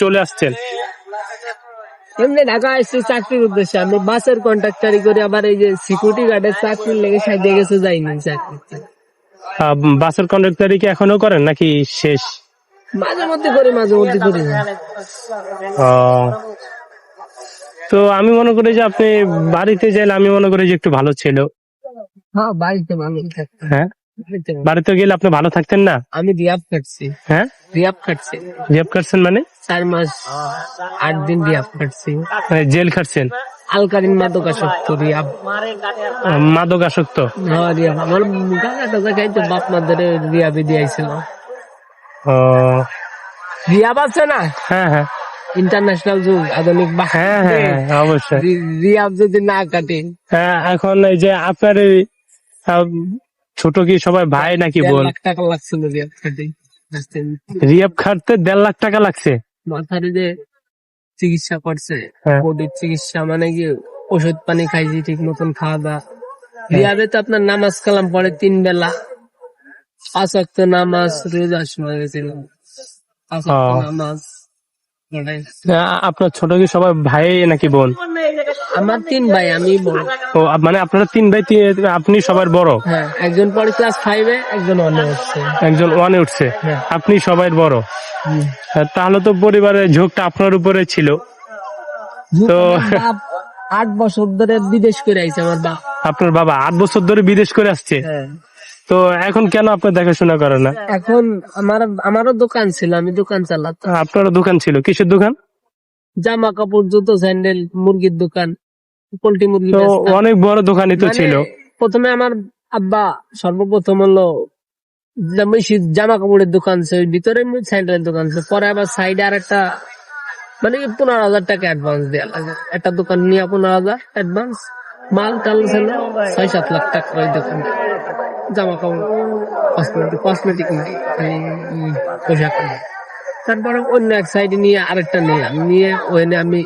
চলে আসছেন? এমনি ঢাকা আসছে চাকরির উদ্দেশ্যে। আমি বাসের কন্ট্রাক্টারি করে আবার এই যে সিকিউরিটি গার্ডের চাকরির লেগে সাইডে গেছে, যাইনি চাকরিতে। বাসের কন্ডাক্টরি কি এখনো করেন নাকি শেষ? মাঝে মধ্যে করি, মাঝে মধ্যে করি না। আহ, তো আমি মনে করি যে আপনি বাড়িতে গেলে আমি মনে করি যে একটু ভালো ছিল। হ্যাঁ, বাড়িতে ভালো থাকতাম। হ্যাঁ, বাড়িতে ভালো। বাড়িতে গেলে আপনি ভালো থাকতেন না? আমি রিয়াব কাটছি। হ্যাঁ, রিয়াব কাটছি রিহাব করছেন মানে? 4 মাস 8 দিন রিয়াব কাটছি। মানে জেল খাটছেন? আলকারিন মাদকাসক্ত রিয়াব। মাদক আসক্ত? হ্যাঁ, রিয়াব। আমার গাঁজা টাজা খাইতে বাপ মাদের রিয়াবে দিয়েছিল। আহ, রিয়াব আছে না, হ্যাঁ হ্যাঁ ইন্টারন্যাশনাল যুগ আধুনিক হ্যাঁ হ্যাঁ হ্যাঁ, অবশ্যই। রিয়াব যদি না কাটে। হ্যাঁ, এখন এই যে আপনার এই, আহ, ছোট কি সবাই ভাই নাকি 1.5 বোন? লাখ টাকা লাগছিল রিয়াব কাটে। রিহাব খাটতে 1.5 লাখ টাকা লাগছে? মাথার যে চিকিৎসা করছে, হ্যাঁ। বডির চিকিৎসা, মানে কি ওষুধ পানি খাইছি ঠিক মতন, খাওয়া দাওয়া। রিয়াবে তো আপনার নামাজ কালাম পড়ে 3 বেলা, 5 ওয়াক্ত নামাজ, রোজার সময় গেছিল 5 ওয়াক্ত নামাজ পড়ে। আপনার ছোট কি সবাই ভাই নাকি বোন? আমার 3 ভাই, আমি বড়। ও, মানে আপনারা 3 ভাই, আপনি সবার বড়? হ্যাঁ, একজন পড়ে ক্লাস 5-এ, একজন 1-এ উঠছে। একজন 1-এ উঠছে, হ্যাঁ। আপনি সবার বড়। তাহলে তো পরিবারের ঝোঁকটা আপনার উপরে ছিল। তো আমার বাপ 8 বছর ধরে বিদেশ করে আইছে আমার বাপ। আপনার বাবা 8 বছর ধরে বিদেশ করে আসছে, হ্যাঁ। তো এখন কেন আপনার দেখাশোনা করে না? এখন আমারও দোকান ছিল, আমি দোকান চালাতাম। আপনারও দোকান ছিল? কিসের দোকান? জামা কাপড়, জুতো, স্যান্ডেল, মুরগির দোকান, পোল্ট্রি মুরগি তো বেচতাম। অনেক বড় দোকানই তো মানে ছিল। প্রথমে আমার আব্বা সর্বপ্রথম হলো জামা কাপড়ের দোকান ছিল, ওই ভিতরে স্যান্ডেলের দোকান ছিল। পরে আবার সাইডে আর একটা, মানে 15,000 টাকা অ্যাডভান্স দেওয়া লাগে। একটা দোকান নিয়ে 15,000 অ্যাডভান্স, মাল টাল ছিল 6-7 লাখ টাকা ওই দোকান। জামা কাপড়, কসমেটিক নাই, পোশাক নাই। তারপরে অন্য এক সাইডে নিয়ে আরেকটা নিয়ে ওখানে আমি,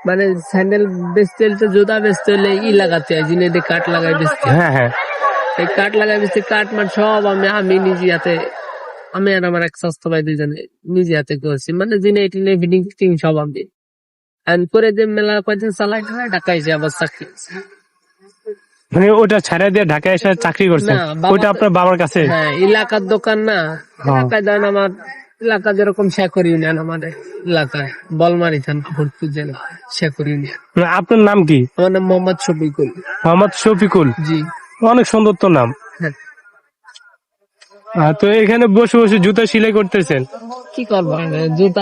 মানে স্যান্ডেল বেচতে হলে, জুতা বেচতে হলে লাগাতে হয়, জিনে দিয়ে কাঠ লাগাই বেচতে হয়। হ্যাঁ হ্যাঁ। এই কাঠ লাগাই বেচতে, কাঠ মাঠ সব আমি নিজে হাতে, আমি আর আমার এক স্বাস্থ্য ভাই দুজনে নিজে হাতে করছি। মানে জিনে টিনে ফিটিং ফিটিং সব আমি করে যে মেলা কয়েকদিন চালাই ঢাকায় এসে আবার চাকরি। মানে ওটা ছাড়া দিয়ে ঢাকায় এসে চাকরি করছেন? না, বাবা ওইটা আপনার বাবার কাছে? হ্যাঁ, এলাকার দোকান না। এলাকায় ধরেন আমার এলাকা যেরকম শেখর ইউনিয়ন, আমাদের এলাকায় বলমারি থানা, ফরিদপুর জেলা, শেখর ইউনিয়ন। মানে আপনার নাম কি? আমার নাম মোহাম্মদ শফিকুল। মোহাম্মদ শফিকুল? জি। অনেক সুন্দর তো নাম। হ্যাঁ। তো এখানে বসে বসে জুতা সেলাই করতেছেন? কি করবো, জুতা